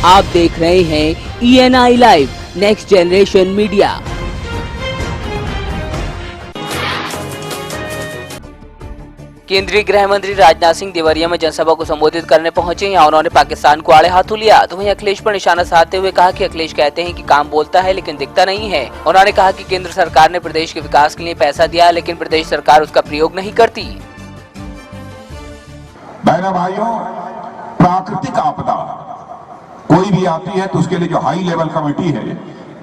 आप देख रहे हैं ENI live next generation media. केंद्रीय गृह मंत्री राजनाथ सिंह देवरिया में जनसभा को संबोधित करने पहुंचे। यहाँ उन्होंने पाकिस्तान को आड़े हाथों लिया तो वहीं अखिलेश पर निशाना साधते हुए कहा कि अखिलेश कहते हैं कि काम बोलता है लेकिन दिखता नहीं है। उन्होंने कहा कि केंद्र सरकार ने प्रदेश के विकास के लिए पैसा दिया लेकिन प्रदेश सरकार उसका प्रयोग नहीं करती। बहनों भाइयों, प्राकृतिक आपदा कोई भी आती है तो उसके लिए जो हाई लेवल कमेटी है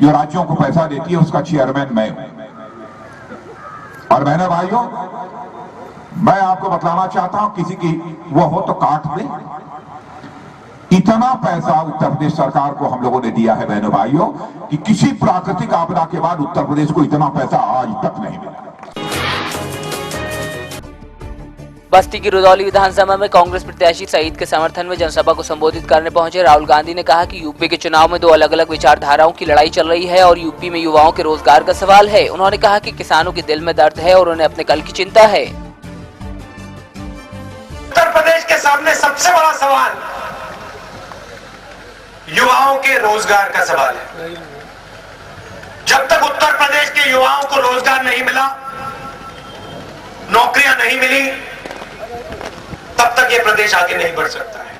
जो राज्यों को पैसा देती है उसका चेयरमैन मैं हूं। और बहनों भाइयों, मैं आपको बतलाना चाहता हूं, किसी की वो हो तो काट दे। इतना पैसा उत्तर प्रदेश सरकार को हम लोगों ने दिया है बहनों भाइयों कि किसी प्राकृतिक आपदा के बाद उत्तर प्रदेश को इतना पैसा आज तक नहीं मिला। बस्ती की रुदौली विधानसभा में कांग्रेस प्रत्याशी सईद के समर्थन में जनसभा को संबोधित करने पहुंचे राहुल गांधी ने कहा कि यूपी के चुनाव में दो अलग अलग विचारधाराओं की लड़ाई चल रही है और यूपी में युवाओं के रोजगार का सवाल है। उन्होंने कहा कि किसानों के दिल में दर्द है और उन्हें अपने कल की चिंता है। उत्तर प्रदेश के सामने सबसे बड़ा सवाल युवाओं के रोजगार का सवाल है। जब तक उत्तर प्रदेश के युवाओं को रोजगार नहीं मिला, नौकरियां नहीं मिली, तब तक ये प्रदेश आगे नहीं बढ़ सकता है।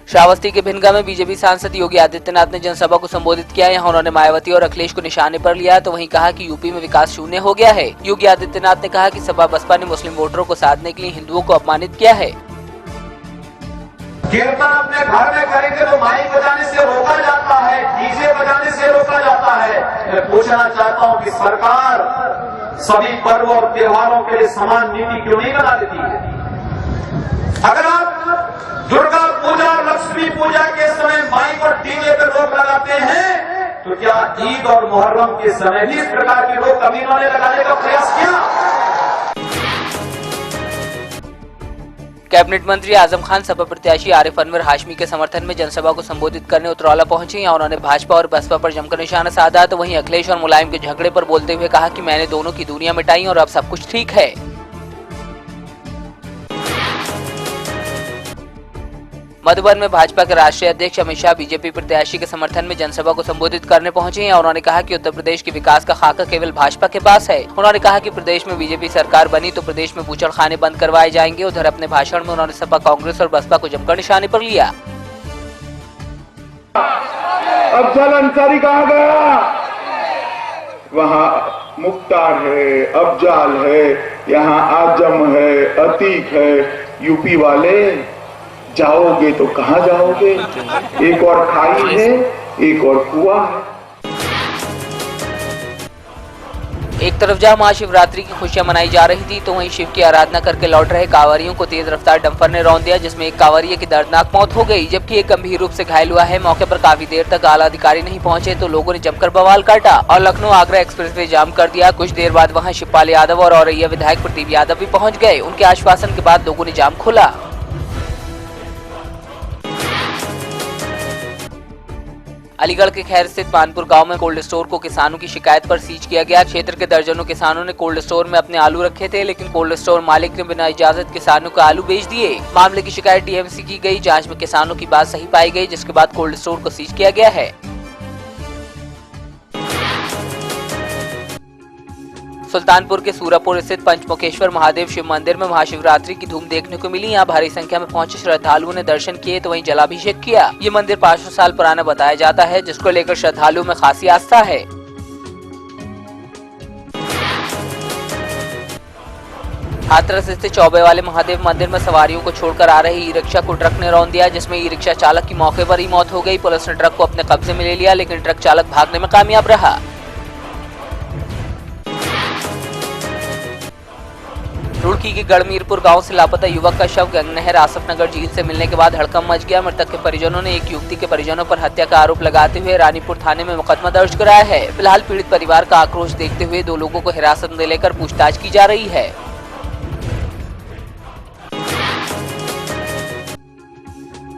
श्रावस्ती के भिनगा में बीजेपी सांसद योगी आदित्यनाथ ने जनसभा को संबोधित किया। यहाँ उन्होंने मायावती और अखिलेश को निशाने पर लिया तो वहीं कहा कि यूपी में विकास शून्य हो गया है। योगी आदित्यनाथ ने कहा कि सपा बसपा ने मुस्लिम वोटरों को साधने के लिए हिंदुओं को अपमानित किया है। कीर्तन अपने घर में करेंगे तो माइक बजाने से रोका जाता है, डीजे बजाने से रोका जाता है। मैं पूछना चाहता हूं कि सरकार सभी पर्व और त्योहारों के लिए समान नीति क्यों नहीं बना देती है? अगर आप दुर्गा पूजा और लक्ष्मी पूजा के समय माइक और डीजे पर रोक लगाते हैं तो क्या ईद और मुहर्रम के समय भी इस प्रकार की रोक कभी उन्होंने लगाने का प्रयास किया? कैबिनेट मंत्री आजम खान सपा प्रत्याशी आरिफ अनवर हाशमी के समर्थन में जनसभा को संबोधित करने उतरौला पहुंचे। यहाँ उन्होंने भाजपा और बसपा पर जमकर निशाना साधा तो वहीं अखिलेश और मुलायम के झगड़े पर बोलते हुए कहा कि मैंने दोनों की दूरियां मिटाई और अब सब कुछ ठीक है। मधुबन में भाजपा के राष्ट्रीय अध्यक्ष अमित शाह बीजेपी प्रत्याशी के समर्थन में जनसभा को संबोधित करने पहुंचे हैं। उन्होंने कहा कि उत्तर प्रदेश के विकास का खाका केवल भाजपा के पास है। उन्होंने कहा कि प्रदेश में बीजेपी सरकार बनी तो प्रदेश में बूचड़खाने बंद करवाए जाएंगे। उधर अपने भाषण में उन्होंने सपा, कांग्रेस और बसपा को जमकर निशाने पर लिया। अफजल अंसारी कहाँ गया? वहाँ मुख्तार है, अफजाल है, यहाँ आजम है, अतीक है। यूपी वाले जाओगे तो कहाँ जाओगे? एक और खाई है, एक और कुआं है। एक तरफ जहां महाशिवरात्रि की खुशियां मनाई जा रही थी तो वहीं शिव की आराधना करके लौट रहे कांवरियों को तेज रफ्तार डंपर ने रौंद दिया जिसमें एक कांवरिये की दर्दनाक मौत हो गई जबकि एक गंभीर रूप से घायल हुआ है। मौके पर काफी देर तक आला अधिकारी नहीं पहुंचे तो लोगों ने जमकर बवाल काटा और लखनऊ आगरा एक्सप्रेसवे जाम कर दिया। कुछ देर बाद वहां शिवपाल यादव और औरैया विधायक प्रदीप यादव भी पहुंच गए। उनके आश्वासन के बाद लोगों ने जाम खोला। अलीगढ़ के खैर स्थित मानपुर गांव में कोल्ड स्टोर को किसानों की शिकायत पर सीज किया गया। क्षेत्र के दर्जनों किसानों ने कोल्ड स्टोर में अपने आलू रखे थे लेकिन कोल्ड स्टोर मालिक ने बिना इजाजत किसानों को आलू बेच दिए। मामले की शिकायत डीएमसी की गई। जांच में किसानों की बात सही पाई गई जिसके बाद कोल्ड स्टोर को सीज किया गया है। सुल्तानपुर के सूरापुर स्थित पंचमुखेश्वर महादेव शिव मंदिर में महाशिवरात्रि की धूम देखने को मिली। यहाँ भारी संख्या में पहुंचे श्रद्धालुओं ने दर्शन किए तो वहीं जलाभिषेक किया। ये मंदिर 500 साल पुराना बताया जाता है जिसको लेकर श्रद्धालुओं में खासी आस्था है। हाथरस स्थित चौबे वाले महादेव मंदिर में सवारियों को छोड़कर आ रही ई रिक्शा को ट्रक ने रौंद दिया जिसमें ई रिक्शा चालक की मौके पर ही मौत हो गई। पुलिस ने ट्रक को अपने कब्जे में ले लिया लेकिन ट्रक चालक भागने में कामयाब रहा। रुड़की के गढ़मीरपुर गांव से लापता युवक का शव गंगनहर आसफ नगर झील से मिलने के बाद हड़कंप मच गया। मृतक के परिजनों ने एक युवती के परिजनों पर हत्या का आरोप लगाते हुए रानीपुर थाने में मुकदमा दर्ज कराया है। फिलहाल पीड़ित परिवार का आक्रोश देखते हुए 2 लोगों को हिरासत में लेकर पूछताछ की जा रही है।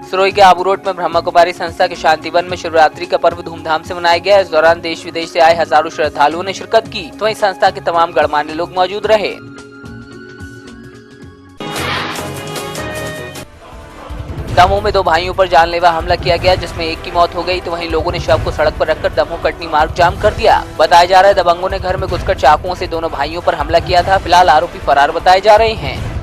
सिरोही के आबू रोड में ब्रह्मा कुमारी संस्था के शांतिवन में शिवरात्रि का पर्व धूमधाम से मनाया गया। इस दौरान देश विदेश से आए हजारों श्रद्धालुओं ने शिरकत की तो वहीं संस्था के तमाम गणमान्य लोग मौजूद रहे। दमोह में 2 भाइयों पर जानलेवा हमला किया गया, जिसमें एक की मौत हो गई तो वहीं लोगों ने शव को सड़क पर रखकर दमोह कटनी मार्ग जाम कर दिया। बताया जा रहा है दबंगों ने घर में घुसकर चाकुओं से दोनों भाइयों पर हमला किया था। फिलहाल आरोपी फरार बताए जा रहे हैं।